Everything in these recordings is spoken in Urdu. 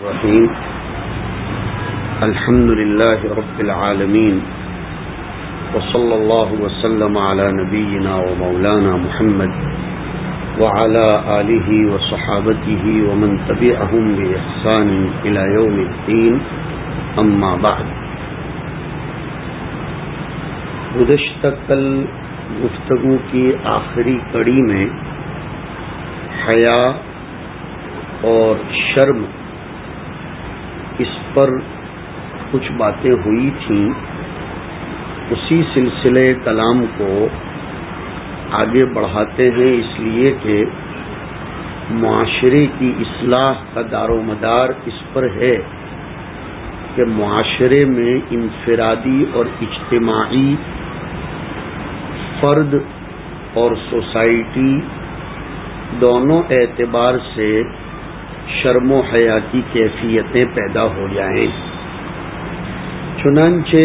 الرحیم الحمد للہ رب العالمین وصلی اللہ وسلم علی نبینا و مولانا محمد وعلی آلہ وصحابتہ ومن تبعہم بإحسان الی یوم الدین اما بعد۔ گزشتہ کل گفتگو کی آخری کڑی میں حیا اور شرم اس پر کچھ باتیں ہوئی تھیں، اسی سلسلے کلام کو آگے بڑھاتے ہیں، اس لیے کہ معاشرے کی اصلاح کا دار و مدار اس پر ہے کہ معاشرے میں انفرادی اور اجتماعی، فرد اور سوسائٹی دونوں اعتبار سے شرم و حیا کی کیفیتیں پیدا ہو جائیں۔ چنانچہ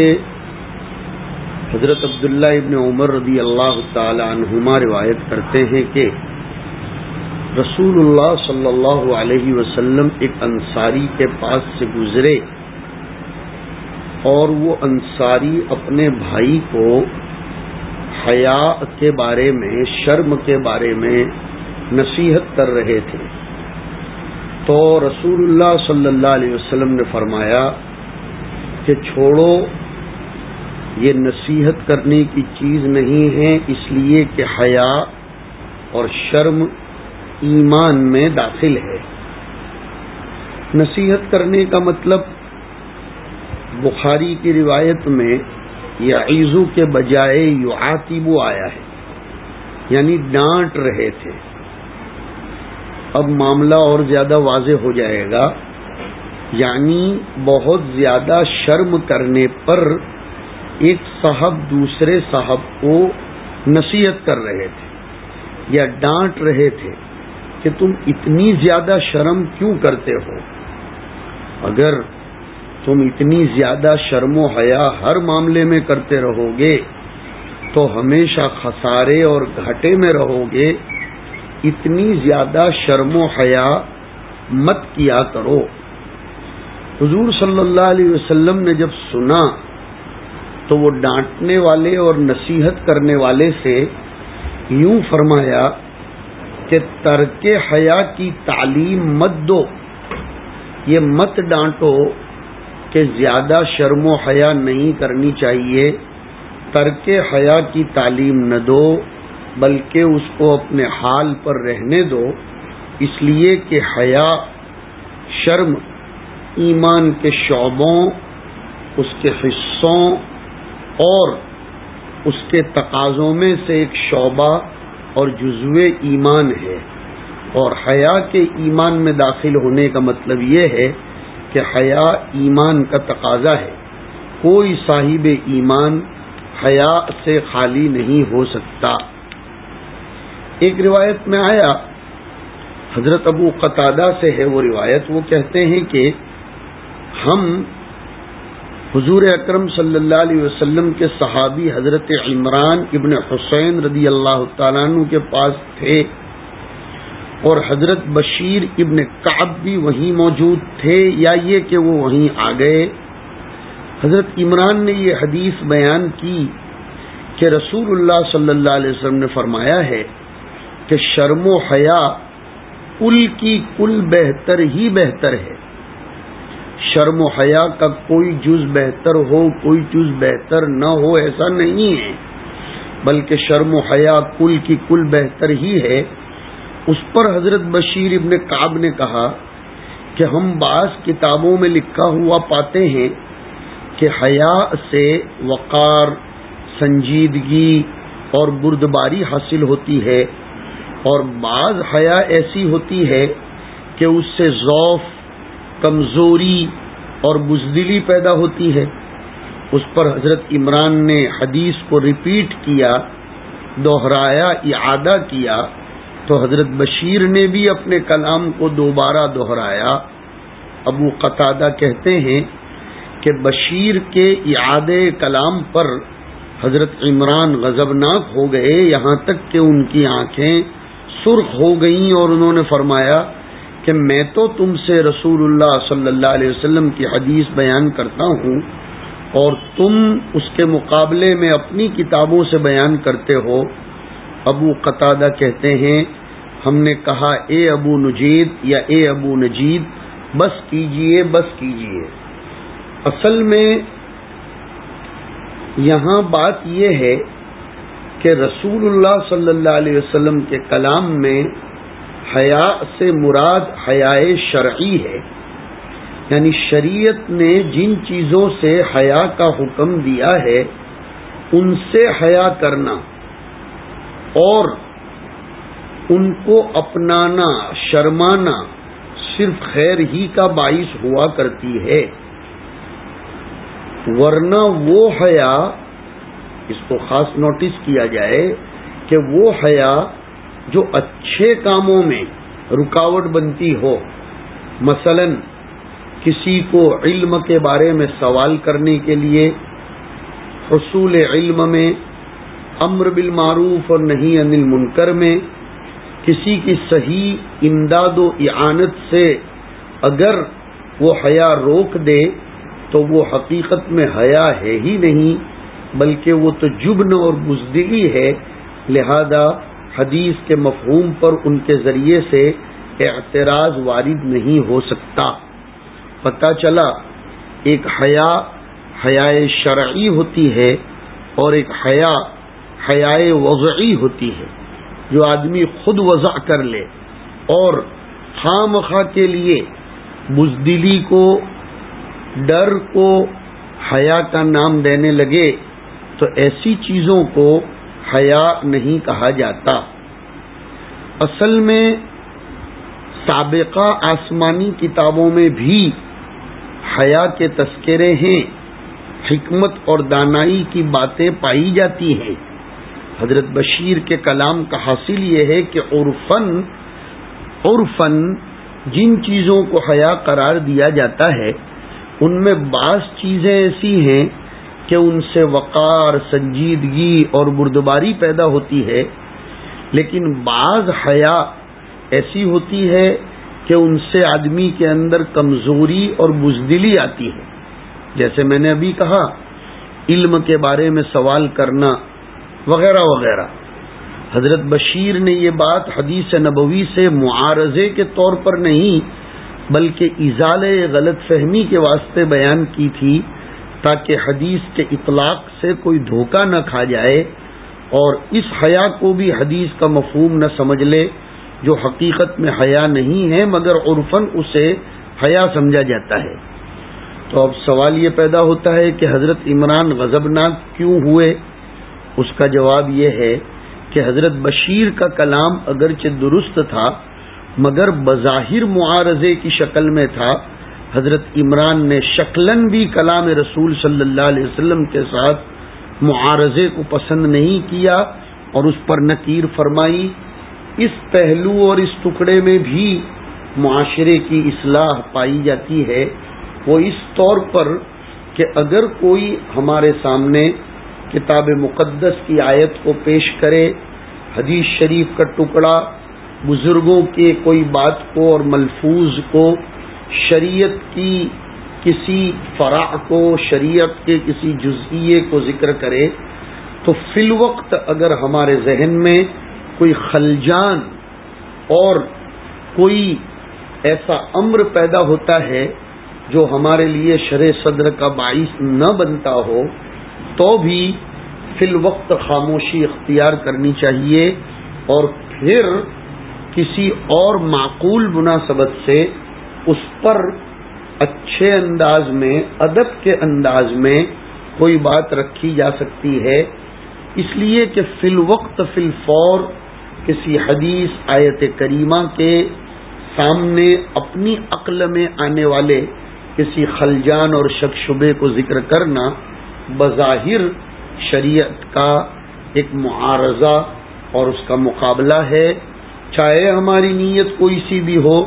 حضرت عبداللہ ابن عمر رضی اللہ تعالی عنہما روایت کرتے ہیں کہ رسول اللہ صلی اللہ علیہ وسلم ایک انصاری کے پاس سے گزرے اور وہ انصاری اپنے بھائی کو حیا کے بارے میں، شرم کے بارے میں نصیحت کر رہے تھے، تو رسول اللہ صلی اللہ علیہ وسلم نے فرمایا کہ چھوڑو، یہ نصیحت کرنے کی چیز نہیں ہے، اس لیے کہ حیا اور شرم ایمان میں داخل ہے۔ نصیحت کرنے کا مطلب بخاری کی روایت میں یعیذ کے بجائے یعاتب آیا ہے، یعنی ڈانٹ رہے تھے۔ اب معاملہ اور زیادہ واضح ہو جائے گا، یعنی بہت زیادہ شرم کرنے پر ایک صاحب دوسرے صاحب کو نصیحت کر رہے تھے یا ڈانٹ رہے تھے کہ تم اتنی زیادہ شرم کیوں کرتے ہو؟ اگر تم اتنی زیادہ شرم و حیا ہر معاملے میں کرتے رہو گے تو ہمیشہ خسارے اور گھاٹے میں رہو گے، اتنی زیادہ شرم و حیا مت کیا کرو۔ حضور صلی اللہ علیہ وسلم نے جب سنا تو وہ ڈانٹنے والے اور نصیحت کرنے والے سے یوں فرمایا کہ ترک حیا کی تعلیم مت دو، یہ مت ڈانٹو کہ زیادہ شرم و حیا نہیں کرنی چاہیے، ترک حیا کی تعلیم نہ دو، بلکہ اس کو اپنے حال پر رہنے دو، اس لیے کہ حیا، شرم ایمان کے شعبوں، اس کے حصوں اور اس کے تقاضوں میں سے ایک شعبہ اور جزو ایمان ہے، اور حیا کے ایمان میں داخل ہونے کا مطلب یہ ہے کہ حیا ایمان کا تقاضا ہے، کوئی صاحب ایمان حیا سے خالی نہیں ہو سکتا۔ ایک روایت میں آیا، حضرت ابو قتادہ سے ہے وہ روایت، وہ کہتے ہیں کہ ہم حضور اکرم صلی اللہ علیہ وسلم کے صحابی حضرت عمران ابن حسین رضی اللہ تعالیٰ عنہ کے پاس تھے، اور حضرت بشیر ابن کعب بھی وہیں موجود تھے، یا یہ کہ وہ وہیں آ گئے۔ حضرت عمران نے یہ حدیث بیان کی کہ رسول اللہ صلی اللہ علیہ وسلم نے فرمایا ہے کہ شرم و حیا کل کی کل بہتر ہی بہتر ہے۔ شرم و حیا کا کوئی جز بہتر ہو، کوئی جز بہتر نہ ہو، ایسا نہیں ہے، بلکہ شرم و حیا کل کی کل بہتر ہی ہے۔ اس پر حضرت بشیر ابن کعب نے کہا کہ ہم بعض کتابوں میں لکھا ہوا پاتے ہیں کہ حیا سے وقار، سنجیدگی اور بردباری حاصل ہوتی ہے، اور بعض حیا ایسی ہوتی ہے کہ اس سے ضعف، کمزوری اور بزدلی پیدا ہوتی ہے۔ اس پر حضرت عمران نے حدیث کو ریپیٹ کیا، دوہرایا، اعادہ کیا، تو حضرت بشیر نے بھی اپنے کلام کو دوبارہ دوہرایا۔ ابو قتادہ کہتے ہیں کہ بشیر کے اعادے کلام پر حضرت عمران غضبناک ہو گئے، یہاں تک کہ ان کی آنکھیں سرخ ہو گئیں، اور انہوں نے فرمایا کہ میں تو تم سے رسول اللہ صلی اللہ علیہ وسلم کی حدیث بیان کرتا ہوں اور تم اس کے مقابلے میں اپنی کتابوں سے بیان کرتے ہو. ابو قتادہ کہتے ہیں ہم نے کہا اے ابو نجید یا اے ابو نجید بس کیجئے بس کیجئے. اصل میں یہاں بات یہ ہے کہ رسول اللہ صلی اللہ علیہ وسلم کے کلام میں حیا سے مراد حیاء شرعی ہے، یعنی شریعت نے جن چیزوں سے حیا کا حکم دیا ہے ان سے حیا کرنا اور ان کو اپنانا شرمانا صرف خیر ہی کا باعث ہوا کرتی ہے، ورنہ وہ حیا، اس کو خاص نوٹس کیا جائے کہ وہ حیا جو اچھے کاموں میں رکاوٹ بنتی ہو، مثلا کسی کو علم کے بارے میں سوال کرنے کے لیے، حصول علم میں، امر بالمعروف اور نہی عن المنکر میں، کسی کی صحیح امداد و اعانت سے اگر وہ حیا روک دے تو وہ حقیقت میں حیا ہے ہی نہیں بلکہ وہ تو جبن اور بزدلی ہے. لہذا حدیث کے مفہوم پر ان کے ذریعے سے اعتراض وارد نہیں ہو سکتا. پتہ چلا ایک حیا حیاء شرعی ہوتی ہے اور ایک حیا حیاء وضعی ہوتی ہے جو آدمی خود وضع کر لے اور خواہ مخواہ کے لیے بزدلی کو، ڈر کو حیا کا نام دینے لگے تو ایسی چیزوں کو حیا نہیں کہا جاتا. اصل میں سابقہ آسمانی کتابوں میں بھی حیا کے تذکرے ہیں، حکمت اور دانائی کی باتیں پائی جاتی ہیں. حضرت بشیر کے کلام کا حاصل یہ ہے کہ عرفاً جن چیزوں کو حیا قرار دیا جاتا ہے ان میں بعض چیزیں ایسی ہیں کہ ان سے وقار، سنجیدگی اور بردباری پیدا ہوتی ہے، لیکن بعض حیا ایسی ہوتی ہے کہ ان سے آدمی کے اندر کمزوری اور بزدلی آتی ہے. جیسے میں نے ابھی کہا علم کے بارے میں سوال کرنا وغیرہ وغیرہ. حضرت بشیر نے یہ بات حدیث نبوی سے معارضے کے طور پر نہیں بلکہ ازالہ غلط فہمی کے واسطے بیان کی تھی تاکہ حدیث کے اطلاق سے کوئی دھوکہ نہ کھا جائے اور اس حیا کو بھی حدیث کا مفہوم نہ سمجھ لے جو حقیقت میں حیا نہیں ہے مگر عرفاً اسے حیا سمجھا جاتا ہے. تو اب سوال یہ پیدا ہوتا ہے کہ حضرت عمران غضبناک کیوں ہوئے؟ اس کا جواب یہ ہے کہ حضرت بشیر کا کلام اگرچہ درست تھا مگر بظاہر معارضے کی شکل میں تھا. حضرت عمران نے شکلاً بھی کلام رسول صلی اللہ علیہ وسلم کے ساتھ معارضے کو پسند نہیں کیا اور اس پر نکیر فرمائی. اس پہلو اور اس ٹکڑے میں بھی معاشرے کی اصلاح پائی جاتی ہے، وہ اس طور پر کہ اگر کوئی ہمارے سامنے کتاب مقدس کی آیت کو پیش کرے، حدیث شریف کا ٹکڑا، بزرگوں کے کوئی بات کو اور ملفوظ کو، شریعت کی کسی فرع کو، شریعت کے کسی جزئیے کو ذکر کرے تو فی الوقت اگر ہمارے ذہن میں کوئی خلجان اور کوئی ایسا امر پیدا ہوتا ہے جو ہمارے لیے شرح صدر کا باعث نہ بنتا ہو تو بھی فی الوقت خاموشی اختیار کرنی چاہیے اور پھر کسی اور معقول مناسبت سے اس پر اچھے انداز میں، ادب کے انداز میں کوئی بات رکھی جا سکتی ہے. اس لیے کہ فی الوقت فی الفور کسی حدیث آیت کریمہ کے سامنے اپنی عقل میں آنے والے کسی خلجان اور شک شبے کو ذکر کرنا بظاہر شریعت کا ایک معارضہ اور اس کا مقابلہ ہے، چاہے ہماری نیت کوئی سی بھی ہو.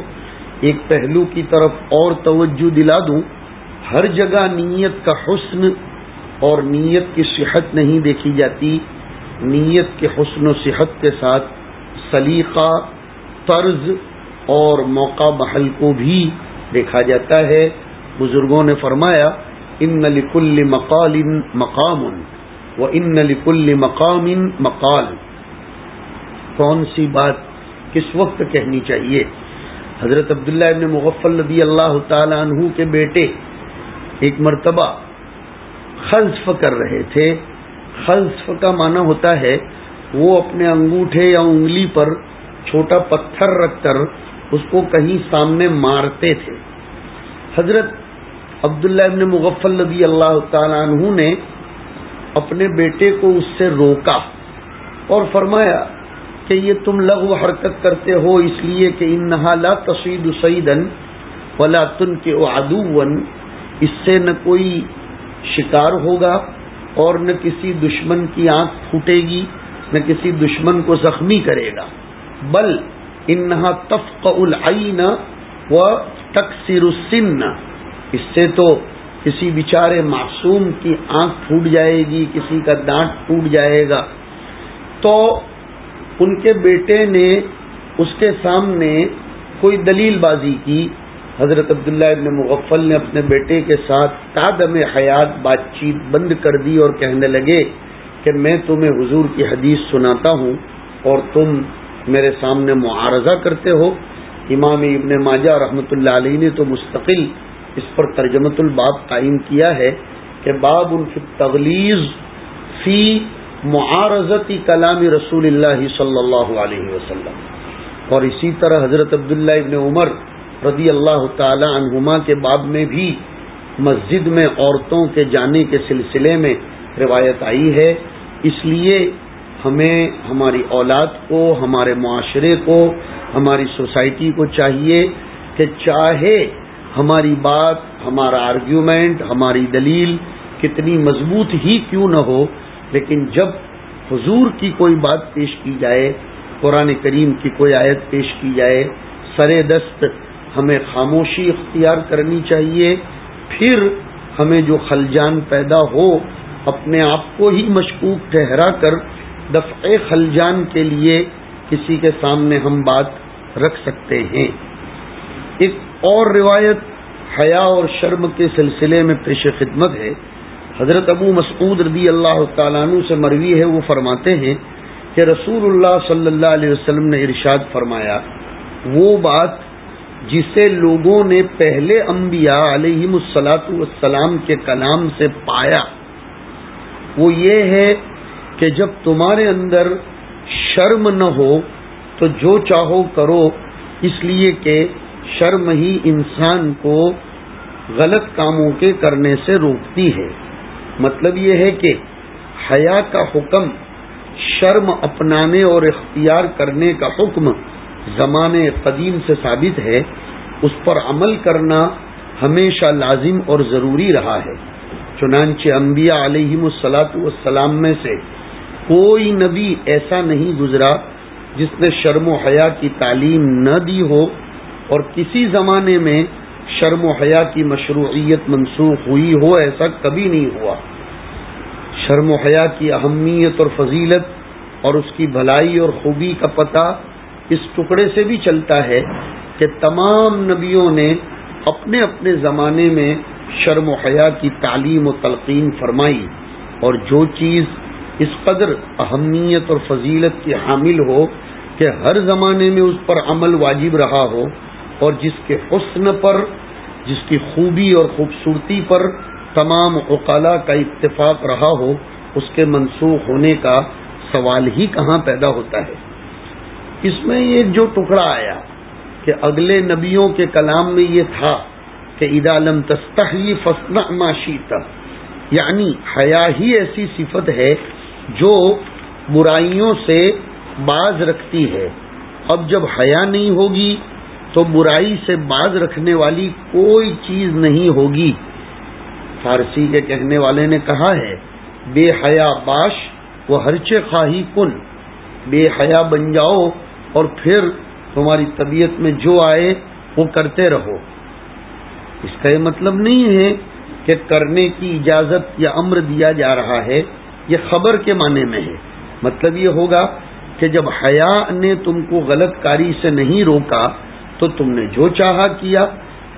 ایک پہلو کی طرف اور توجہ دلا دوں، ہر جگہ نیت کا حسن اور نیت کی صحت نہیں دیکھی جاتی. نیت کے حسن و صحت کے ساتھ سلیقہ، طرز اور موقع محل کو بھی دیکھا جاتا ہے. بزرگوں نے فرمایا ان لکل مقال مقام وان لکل مقام مقال. کون سی بات کس وقت کہنی چاہیے. حضرت عبداللہ ابن مغفل رضی اللہ تعالی عنہ کے بیٹے ایک مرتبہ خلف کر رہے تھے. خلف کا معنی ہوتا ہے وہ اپنے انگوٹھے یا انگلی پر چھوٹا پتھر رکھ کر اس کو کہیں سامنے مارتے تھے. حضرت عبداللہ ابن مغفل رضی اللہ تعالی عنہ نے اپنے بیٹے کو اس سے روکا اور فرمایا کہ یہ تم لغو حرکت کرتے ہو اس لیے کہ انہا لا تصید صیدا ولا تنکئ عدوا. اس سے نہ کوئی شکار ہوگا اور نہ کسی دشمن کی آنکھ پھوٹے گی، نہ کسی دشمن کو زخمی کرے گا. بل انہا تفقع العین وتکسر السن. اس سے تو کسی بیچارے معصوم کی آنکھ پھوٹ جائے گی، کسی کا دانت ٹوٹ جائے گا. تو ان کے بیٹے نے اس کے سامنے کوئی دلیل بازی کی. حضرت عبداللہ ابن مغفل نے اپنے بیٹے کے ساتھ تادم حیات بات چیت بند کر دی اور کہنے لگے کہ میں تمہیں حضور کی حدیث سناتا ہوں اور تم میرے سامنے معارضہ کرتے ہو. امام ابن ماجہ رحمۃ اللہ علیہ نے تو مستقل اس پر ترجمۃ الباب قائم کیا ہے کہ باب فی التغلیظ فی معارضت کلام رسول اللہ صلی اللہ علیہ وسلم. اور اسی طرح حضرت عبداللہ ابن عمر رضی اللہ تعالی عنہما کے باب میں بھی مسجد میں عورتوں کے جانے کے سلسلے میں روایت آئی ہے. اس لیے ہمیں ہماری اولاد کو، ہمارے معاشرے کو، ہماری سوسائٹی کو چاہیے کہ چاہے ہماری بات، ہمارا آرگیومنٹ، ہماری دلیل کتنی مضبوط ہی کیوں نہ ہو، لیکن جب حضور کی کوئی بات پیش کی جائے، قرآن کریم کی کوئی آیت پیش کی جائے، سرے دست ہمیں خاموشی اختیار کرنی چاہیے. پھر ہمیں جو خلجان پیدا ہو اپنے آپ کو ہی مشکوک ٹھہرا کر دفع خلجان کے لیے کسی کے سامنے ہم بات رکھ سکتے ہیں. ایک اور روایت حیا اور شرم کے سلسلے میں پیش خدمت ہے. حضرت ابو مسعود رضی اللہ تعالیٰ عنہ سے مروی ہے، وہ فرماتے ہیں کہ رسول اللہ صلی اللہ علیہ وسلم نے ارشاد فرمایا وہ بات جسے لوگوں نے پہلے انبیاء علیہم الصلاۃ والسلام کے کلام سے پایا وہ یہ ہے کہ جب تمہارے اندر شرم نہ ہو تو جو چاہو کرو، اس لیے کہ شرم ہی انسان کو غلط کاموں کے کرنے سے روکتی ہے. مطلب یہ ہے کہ حیا کا حکم شرم اپنانے اور اختیار کرنے کا حکم زمانے قدیم سے ثابت ہے. اس پر عمل کرنا ہمیشہ لازم اور ضروری رہا ہے. چنانچہ انبیاء علیہم الصلاۃ والسلام میں سے کوئی نبی ایسا نہیں گزرا جس نے شرم و حیا کی تعلیم نہ دی ہو، اور کسی زمانے میں شرم و حیا کی مشروعیت منسوخ ہوئی ہو، ایسا کبھی نہیں ہوا. شرم و حیا کی اہمیت اور فضیلت اور اس کی بھلائی اور خوبی کا پتہ اس ٹکڑے سے بھی چلتا ہے کہ تمام نبیوں نے اپنے اپنے زمانے میں شرم و حیا کی تعلیم و تلقین فرمائی، اور جو چیز اس قدر اہمیت اور فضیلت کی حامل ہو کہ ہر زمانے میں اس پر عمل واجب رہا ہو، اور جس کے حسن پر، جس کی خوبی اور خوبصورتی پر تمام عقلاء کا اتفاق رہا ہو، اس کے منسوخ ہونے کا سوال ہی کہاں پیدا ہوتا ہے. اس میں یہ جو ٹکڑا آیا کہ اگلے نبیوں کے کلام میں یہ تھا کہ اذا لم تستحی فاصنع ما شئت، یعنی حیا ہی ایسی صفت ہے جو برائیوں سے باز رکھتی ہے. اب جب حیا نہیں ہوگی تو برائی سے باز رکھنے والی کوئی چیز نہیں ہوگی. فارسی کے کہنے والے نے کہا ہے بے حیا باش و ہرچے خواہی کن. بے حیا بن جاؤ اور پھر تمہاری طبیعت میں جو آئے وہ کرتے رہو. اس کا یہ مطلب نہیں ہے کہ کرنے کی اجازت یا امر دیا جا رہا ہے، یہ خبر کے معنی میں ہے. مطلب یہ ہوگا کہ جب حیا نے تم کو غلط کاری سے نہیں روکا تو تم نے جو چاہا کیا،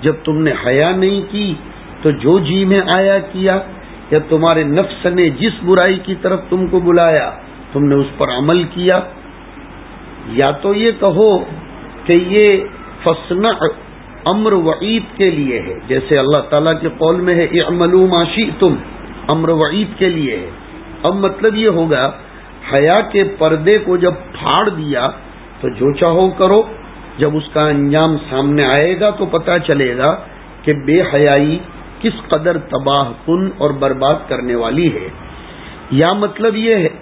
جب تم نے حیا نہیں کی تو جو جی میں آیا کیا، یا تمہارے نفس نے جس برائی کی طرف تم کو بلایا تم نے اس پر عمل کیا۔ یا تو یہ کہو کہ یہ فصنع امر وعید کے لیے ہے، جیسے اللہ تعالیٰ کے قول میں ہے اعملوا ما شئتم، امر وعید کے لیے ہے۔ اب مطلب یہ ہوگا حیا کے پردے کو جب پھاڑ دیا تو جو چاہو کرو، جب اس کا انجام سامنے آئے گا تو پتہ چلے گا کہ بے حیائی کس قدر تباہ کن اور برباد کرنے والی ہے۔ یا مطلب یہ ہے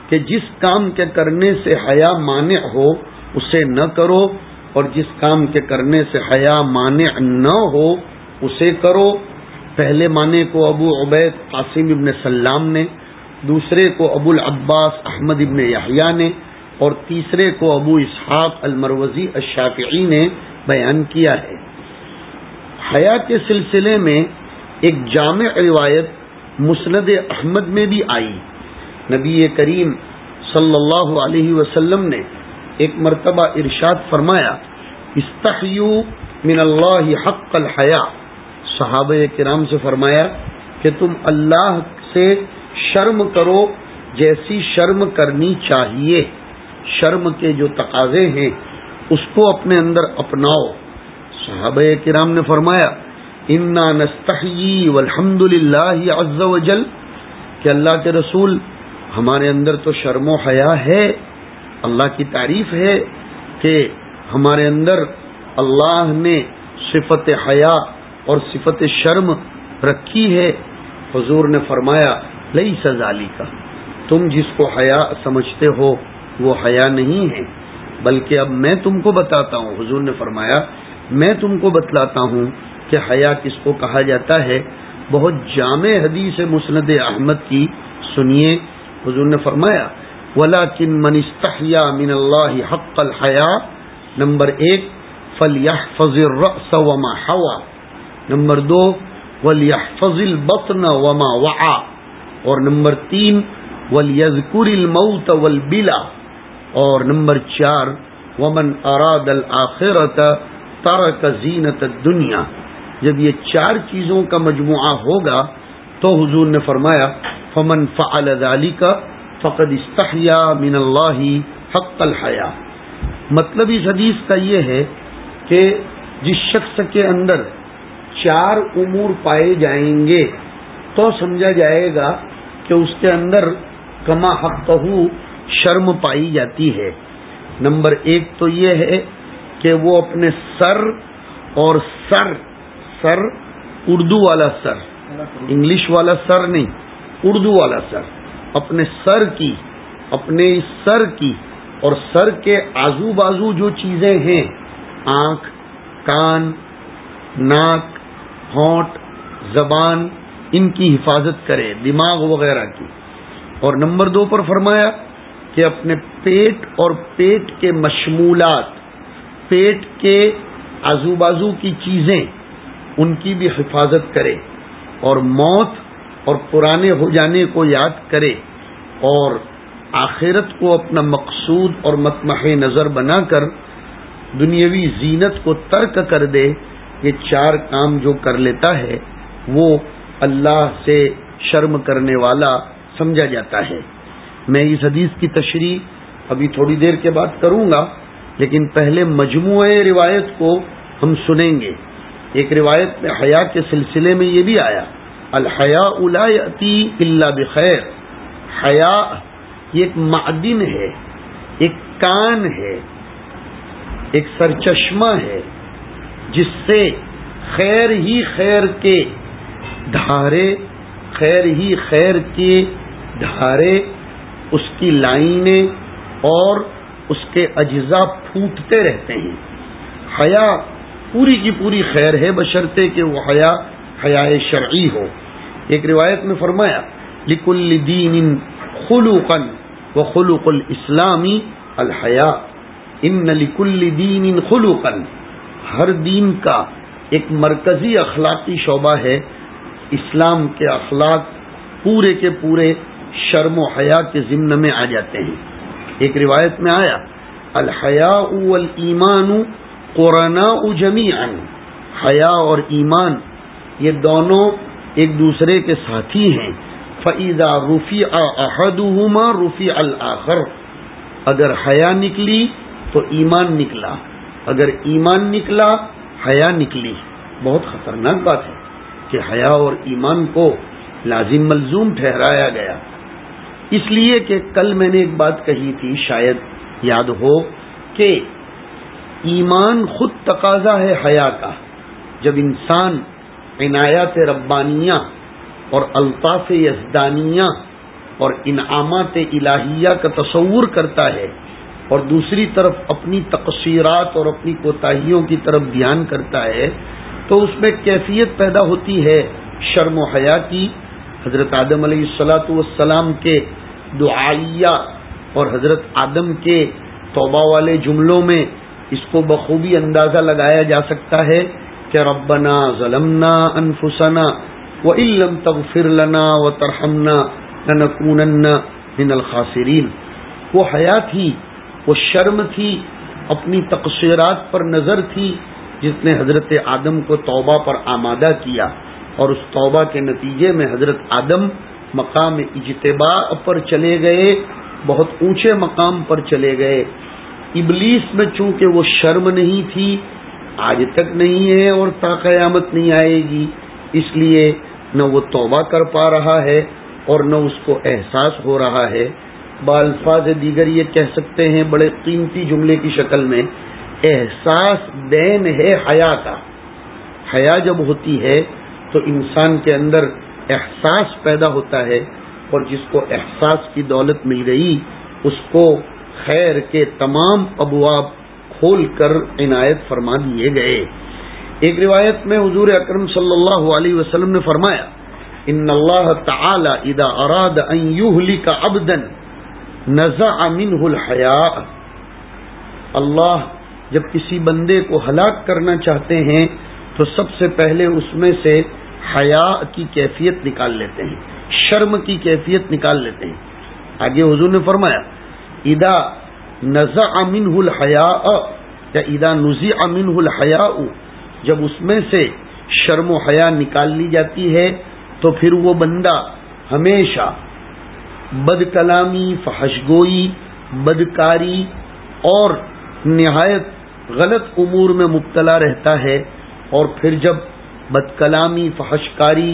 کہ جس کام کے کرنے سے حیا مانع ہو اسے نہ کرو، اور جس کام کے کرنے سے حیا مانع نہ ہو اسے کرو۔ پہلے معنی کو ابو عبید قاسم ابن سلام نے، دوسرے کو ابو العباس احمد ابن یحییٰ نے، اور تیسرے کو ابو اسحاق المروزی الشافعی نے بیان کیا ہے۔ حیا کے سلسلے میں ایک جامع روایت مسند احمد میں بھی آئی۔ نبی کریم صلی اللہ علیہ وسلم نے ایک مرتبہ ارشاد فرمایا استحیوا من اللہ حق الحیا۔ صحابہ کرام سے فرمایا کہ تم اللہ سے شرم کرو جیسی شرم کرنی چاہیے، شرم کے جو تقاضے ہیں اس کو اپنے اندر اپناؤ۔ صحابہ کرام نے فرمایا انا نستحیی والحمد للہ عز وجل، کہ اللہ کے رسول ہمارے اندر تو شرم و حیا ہے، اللہ کی تعریف ہے کہ ہمارے اندر اللہ نے صفت حیا اور صفت شرم رکھی ہے۔ حضور نے فرمایا لیس ذالک، تم جس کو حیا سمجھتے ہو وہ حیا نہیں ہے، بلکہ اب میں تم کو بتاتا ہوں۔ حضور نے فرمایا میں تم کو بتلاتا ہوں کہ حیا کس کو کہا جاتا ہے۔ بہت جامع حدیث مسند احمد کی سنیے۔ حضور نے فرمایا وَلَكِن مَنِ اسْتَحْيَا مِنَ اللَّهِ حَقَّ الْحَيَاءِ، نمبر 1 فَلْيَحْفَظِ الرَّأْسَ وَمَا حَوَى، نمبر 2 وَلْيَحْفَظِ الْبَطْنَ وَمَا وَعَى، اور نمبر 3 وَلْيَذْكُرِ الْمَوْتَ وَالْبِلَى، اور نمبر 4 وَمَنْ أَرَادَ الْآخِرَةَ تَرَكَ زِينَةَ الدُّنْيَا۔ جب یہ 4 چیزوں کا مجموعہ ہوگا تو حضور نے فرمایا فَمَنْ فَعَلَ ذَلِكَ فَقَدْ اسْتَحْيَا مِنَ اللَّهِ حَقَّ الْحَيَاءِ۔ مطلب اس حدیث کا یہ ہے کہ جس شخص کے اندر 4 امور پائے جائیں گے تو سمجھا جائے گا کہ اس کے اندر کما حقہ شرم پائی جاتی ہے۔ نمبر 1 تو یہ ہے کہ وہ اپنے سر اور سر اردو والا سر، انگلش والا سر نہیں، اردو والا سر، اپنے سر کی، اپنے سر کی اور سر کے آزو بازو جو چیزیں ہیں، آنکھ، کان، ناک، ہونٹ، زبان، ان کی حفاظت کرے، دماغ وغیرہ کی۔ اور نمبر 2 پر فرمایا کہ اپنے پیٹ اور پیٹ کے مشمولات، پیٹ کے آزو بازو کی چیزیں، ان کی بھی حفاظت کرے، اور موت اور پرانے ہو جانے کو یاد کرے، اور آخرت کو اپنا مقصود اور مطمح نظر بنا کر دنیاوی زینت کو ترک کر دے۔ یہ 4 کام جو کر لیتا ہے وہ اللہ سے شرم کرنے والا سمجھا جاتا ہے۔ میں اس حدیث کی تشریح ابھی تھوڑی دیر کے بعد کروں گا، لیکن پہلے مجموعہ روایت کو ہم سنیں گے۔ ایک روایت میں حیا کے سلسلے میں یہ بھی آیا الحیاء لا یأتی الا بخیر، حیا یہ ایک معدن ہے، ایک کان ہے، ایک سرچشمہ ہے جس سے خیر ہی خیر کے دھارے، خیر ہی خیر کے دھارے، اس کی لائنیں اور اس کے اجزاء پھوٹتے رہتے ہیں۔ حیا پوری کی پوری خیر ہے بشرطے کہ وہ حیا شرعی ہو۔ ایک روایت میں فرمایا لِكُلِّ دِينٍ خُلُقًا وَخُلُقُ الْإِسْلَامِ الْحَيَاءُ، إِنَّ لِكُلِّ دِينٍ خُلُقًا، ہر دین کا ایک مرکزی اخلاقی شعبہ ہے، اسلام کے اخلاق پورے کے پورے شرم و حیا کے ضمن میں آ جاتے ہیں۔ ایک روایت میں آیا الحیاء والایمان قرناء جمیعا، حیا اور ایمان یہ دونوں ایک دوسرے کے ساتھی ہیں. فَإِذَا رُفِعَ أَحَدُهُمَا رُفِعَ الْآخَرُ، اگر حیا نکلی تو ایمان نکلا، اگر ایمان نکلا حیا نکلی. بہت خطرناک بات ہے کہ حیا اور ایمان کو لازم ملزوم ٹھہرایا گیا. اس لیے کہ کل میں نے ایک بات کہی تھی، شاید یاد ہو، کہ ایمان خود تقاضا ہے حیا کا. جب انسان عنایات ربانیہ اور الطاف یزدانیہ اور انعامات الہیہ کا تصور کرتا ہے اور دوسری طرف اپنی تقصیرات اور اپنی کوتاہیوں کی طرف دھیان کرتا ہے، تو اس میں کیفیت پیدا ہوتی ہے شرم و حیا کی. حضرت آدم علیہ الصلاۃ والسلام کے دعائیہ اور حضرت آدم کے توبہ والے جملوں میں اس کو بخوبی اندازہ لگایا جا سکتا ہے کہ ربنا ظلمنا انفسنا وان لم تغفر لنا وترحمنا لنکونن من الخاسرین. وہ حیا تھی، وہ شرم تھی، اپنی تقصیرات پر نظر تھی جس نے حضرت آدم کو توبہ پر آمادہ کیا، اور اس توبہ کے نتیجے میں حضرت آدم مقام اجتباء پر چلے گئے، بہت اونچے مقام پر چلے گئے. ابلیس میں چونکہ وہ شرم نہیں تھی، آج تک نہیں ہے اور تا قیامت نہیں آئے گی، اس لیے نہ وہ توبہ کر پا رہا ہے اور نہ اس کو احساس ہو رہا ہے. بالفاظ دیگر یہ کہہ سکتے ہیں بڑے قیمتی جملے کی شکل میں، احساس دین ہے حیا کا. حیا جب ہوتی ہے تو انسان کے اندر احساس پیدا ہوتا ہے، اور جس کو احساس کی دولت مل گئی اس کو خیر کے تمام ابواب کھول کر عنایت فرما دیے گئے. ایک روایت میں حضور اکرم صلی اللہ علیہ وسلم نے فرمایا، ان اللہ تعالی اذا اراد ان یہلک عبدا نزع منہ الحیاء. اللہ جب کسی بندے کو ہلاک کرنا چاہتے ہیں تو سب سے پہلے اس میں سے حیا کی کیفیت نکال لیتے ہیں، شرم کی کیفیت نکال لیتے ہیں. آگے حضور نے فرمایا اذا نزع منہ الحیاء یا اذا نزع منہ الحیاء، جب اس میں سے شرم و حیا نکال لی جاتی ہے تو پھر وہ بندہ ہمیشہ بد کلامی، فحش گوئی، بدکاری اور نہایت غلط امور میں مبتلا رہتا ہے. اور پھر جب بد کلامی، فحش کاری،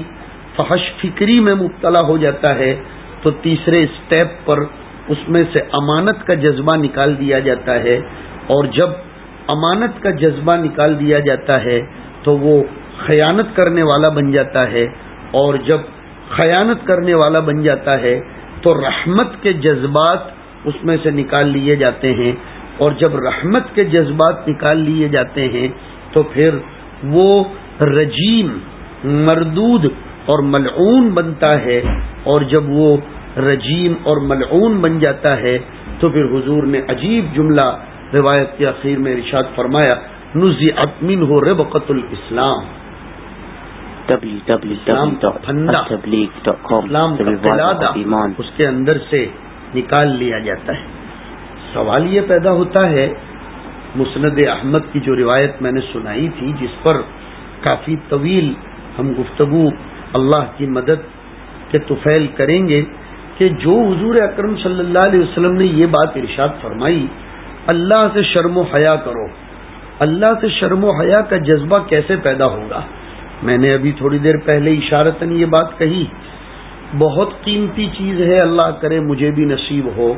فحش فکری میں مبتلا ہو جاتا ہے تو تیسرے اسٹیپ پر اس میں سے امانت کا جذبہ نکال دیا جاتا ہے. اور جب امانت کا جذبہ نکال دیا جاتا ہے تو وہ خیانت کرنے والا بن جاتا ہے، اور جب خیانت کرنے والا بن جاتا ہے تو رحمت کے جذبات اس میں سے نکال لیے جاتے ہیں، اور جب رحمت کے جذبات نکال لیے جاتے ہیں تو پھر وہ رجیم، مردود اور ملعون بنتا ہے. اور جب وہ رجیم اور ملعون بن جاتا ہے تو پھر حضور نے عجیب جملہ روایت کے اخیر میں ارشاد فرمایا، نزعت منہ ربقۃ الاسلام. اسلام کا قلادہ اس کے اندر سے نکال لیا جاتا ہے. سوال یہ پیدا ہوتا ہے، مسند احمد کی جو روایت میں نے سنائی تھی جس پر کافی طویل ہم گفتگو اللہ کی مدد کے طفیل کریں گے، کہ جو حضور اکرم صلی اللہ علیہ وسلم نے یہ بات ارشاد فرمائی، اللہ سے شرم و حیا کرو، اللہ سے شرم و حیا کا جذبہ کیسے پیدا ہوگا؟ میں نے ابھی تھوڑی دیر پہلے اشارتاً یہ بات کہی. بہت قیمتی چیز ہے، اللہ کرے مجھے بھی نصیب ہو،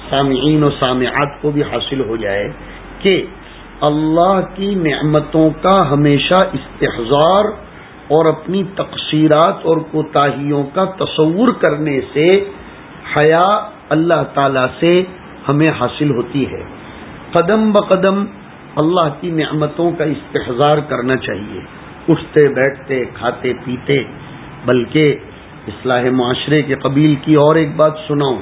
سامعین و سامعات کو بھی حاصل ہو جائے، کہ اللہ کی نعمتوں کا ہمیشہ استحضار اور اپنی تقصیرات اور کوتاہیوں کا تصور کرنے سے حیا اللہ تعالی سے ہمیں حاصل ہوتی ہے. قدم بقدم اللہ کی نعمتوں کا استحضار کرنا چاہیے، اٹھتے بیٹھتے، کھاتے پیتے. بلکہ اصلاح معاشرے کے قبیل کی اور ایک بات سناؤں،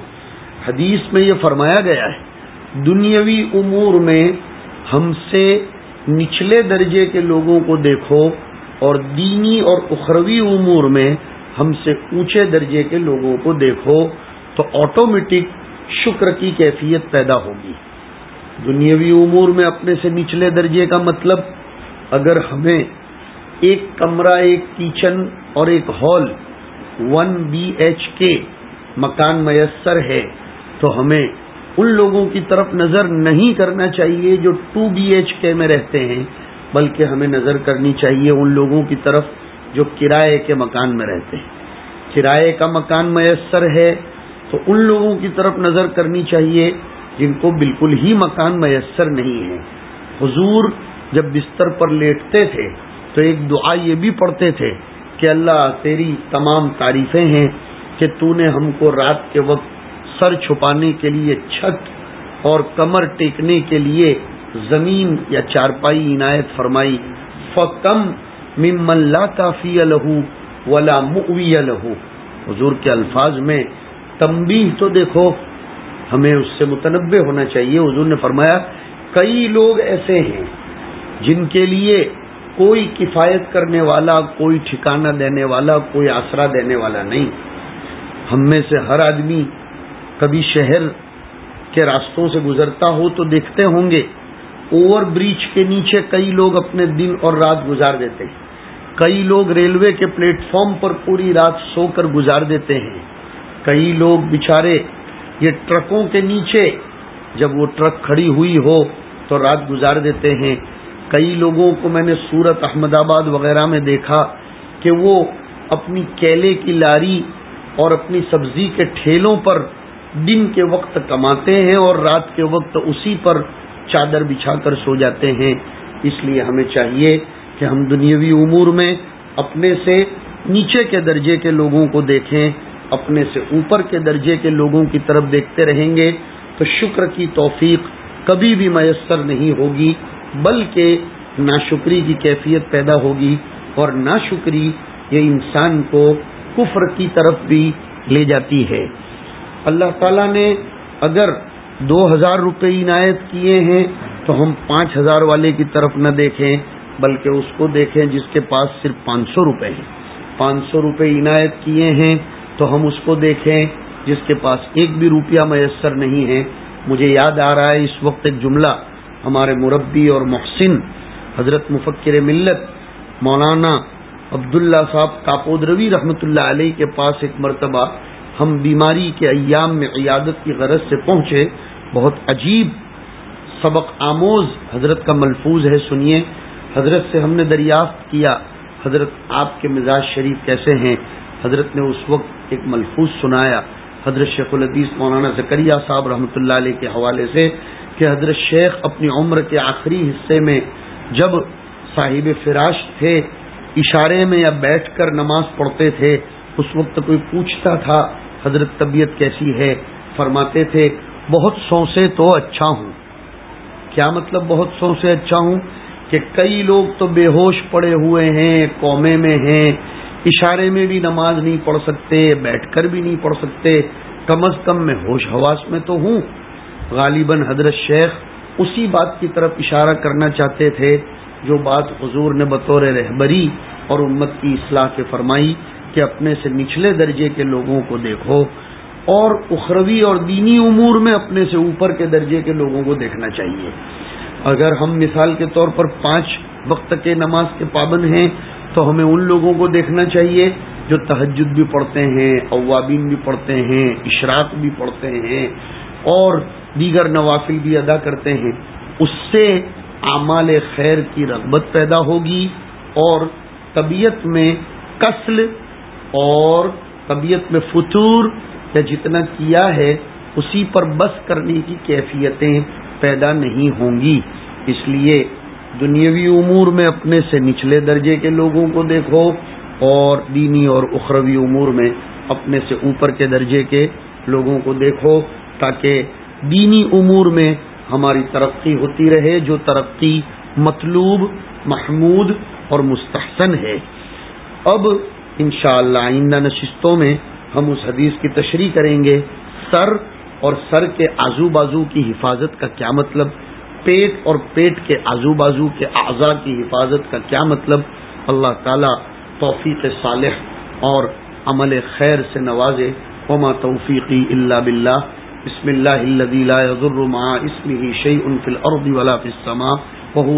حدیث میں یہ فرمایا گیا ہے دنیاوی امور میں ہم سے نچلے درجے کے لوگوں کو دیکھو، اور دینی اور اخروی امور میں ہم سے اونچے درجے کے لوگوں کو دیکھو، تو آٹومیٹک شکر کی کیفیت پیدا ہوگی. دنیاوی امور میں اپنے سے نچلے درجے کا مطلب، اگر ہمیں ایک کمرہ، ایک کچن اور ایک ہال 1 BHK مکان میسر ہے تو ہمیں ان لوگوں کی طرف نظر نہیں کرنا چاہیے جو 2 BHK میں رہتے ہیں، بلکہ ہمیں نظر کرنی چاہیے ان لوگوں کی طرف جو کرائے کے مکان میں رہتے ہیں۔ کرائے کا مکان میسر ہے تو ان لوگوں کی طرف نظر کرنی چاہیے جن کو بالکل ہی مکان میسر نہیں ہے۔ حضور جب بستر پر لیٹتے تھے تو ایک دعا یہ بھی پڑھتے تھے کہ اللہ تیری تمام تعریفیں ہیں کہ تو نے ہم کو رات کے وقت سر چھپانے کے لیے چھت اور کمر ٹیکنے کے لیے زمین یا چارپائی عنایت فرمائی۔ فَكَمْ مِمَّن لَا كَافِيَ لَهُ وَلَا مُؤْوِيَ لَهُ۔ حضور کے الفاظ میں تنبیہ تو دیکھو، ہمیں اس سے متنبہ ہونا چاہیے۔ حضور نے فرمایا کئی لوگ ایسے ہیں جن کے لیے کوئی کفایت کرنے والا، کوئی ٹھکانہ دینے والا، کوئی آسرا دینے والا نہیں۔ ہم میں سے ہر آدمی کبھی شہر کے راستوں سے گزرتا ہو تو دیکھتے ہوں گے اوور برج کے نیچے کئی لوگ اپنے دن اور رات گزار دیتے ہیں، کئی لوگ ریلوے کے پلیٹ فارم پر پوری رات سو کر گزار دیتے ہیں، کئی لوگ بیچارے یہ ٹرکوں کے نیچے جب وہ ٹرک کھڑی ہوئی ہو تو رات گزار دیتے ہیں۔ کئی لوگوں کو میں نے سورت احمد آباد وغیرہ میں دیکھا کہ وہ اپنی کیلے کی لاری اور اپنی سبزی کے ٹھیلوں پر دن کے وقت کماتے ہیں اور رات کے وقت اسی پر چادر بچھا کر سو جاتے ہیں۔ اس لیے ہمیں چاہیے کہ ہم دنیاوی امور میں اپنے سے نیچے کے درجے کے لوگوں کو دیکھیں، اپنے سے اوپر کے درجے کے لوگوں کی طرف دیکھتے رہیں گے تو شکر کی توفیق کبھی بھی میسر نہیں ہوگی، بلکہ ناشکری کی کیفیت پیدا ہوگی، اور ناشکری یہ انسان کو کفر کی طرف بھی لے جاتی ہے۔ اللہ تعالیٰ نے اگر 2000 روپے عنایت کیے ہیں تو ہم 5000 والے کی طرف نہ دیکھیں، بلکہ اس کو دیکھیں جس کے پاس صرف 500 روپے ہیں۔ 500 روپے عنایت کیے ہیں تو ہم اس کو دیکھیں جس کے پاس ایک بھی روپیہ میسر نہیں ہے۔ مجھے یاد آ رہا ہے اس وقت ایک جملہ ہمارے مربی اور محسن حضرت مفکر ملت مولانا عبداللہ صاحب کاپودروی رحمۃ اللہ علیہ کے پاس ایک مرتبہ ہم بیماری کے ایام میں عیادت کی غرض سے پہنچے۔ بہت عجیب سبق آموز حضرت کا ملفوظ ہے، سنیے۔ حضرت سے ہم نے دریافت کیا حضرت آپ کے مزاج شریف کیسے ہیں؟ حضرت نے اس وقت ایک ملفوظ سنایا حضرت شیخ الحدیث مولانا زکریا صاحب رحمۃ اللہ علیہ کے حوالے سے کہ حضرت شیخ اپنی عمر کے آخری حصے میں جب صاحب فراش تھے، اشارے میں یا بیٹھ کر نماز پڑھتے تھے، اس وقت کوئی پوچھتا تھا حضرت طبیعت کیسی ہے؟ فرماتے تھے بہت سو سے تو اچھا ہوں۔ کیا مطلب بہت سو سے اچھا ہوں؟ کہ کئی لوگ تو بے ہوش پڑے ہوئے ہیں، کومے میں ہیں، اشارے میں بھی نماز نہیں پڑھ سکتے، بیٹھ کر بھی نہیں پڑھ سکتے، کم از کم میں ہوش حواس میں تو ہوں۔ غالباً حضرت شیخ اسی بات کی طرف اشارہ کرنا چاہتے تھے جو بات حضور نے بطور رہبری اور امت کی اصلاح کے فرمائی کہ اپنے سے نچلے درجے کے لوگوں کو دیکھو، اور اخروی اور دینی امور میں اپنے سے اوپر کے درجے کے لوگوں کو دیکھنا چاہیے۔ اگر ہم مثال کے طور پر 5 وقت کے نماز کے پابند ہیں تو ہمیں ان لوگوں کو دیکھنا چاہیے جو تہجد بھی پڑھتے ہیں، اوابین بھی پڑھتے ہیں، اشراق بھی پڑھتے ہیں اور دیگر نوافل بھی ادا کرتے ہیں۔ اس سے اعمال خیر کی رغبت پیدا ہوگی اور طبیعت میں کسل اور طبیعت میں فتور یا جتنا کیا ہے اسی پر بس کرنے کی کیفیتیں پیدا نہیں ہوں گی۔ اس لیے دنیاوی امور میں اپنے سے نچلے درجے کے لوگوں کو دیکھو اور دینی اور اخروی امور میں اپنے سے اوپر کے درجے کے لوگوں کو دیکھو، تاکہ دینی امور میں ہماری ترقی ہوتی رہے، جو ترقی مطلوب، محمود اور مستحسن ہے۔ اب انشاءاللہ آئندہ نشستوں میں ہم اس حدیث کی تشریح کریں گے۔ سر اور سر کے آزو بازو کی حفاظت کا کیا مطلب، پیٹ اور پیٹ کے آزو بازو کے اعضاء کی حفاظت کا کیا مطلب۔ اللہ تعالی توفیق صالح اور عمل خیر سے نوازے۔ وما توفیقی الا باللہ۔ بسم اللہ الذی لا یضر مع اسمہ شیء فی الارض ولا فی السماء وهو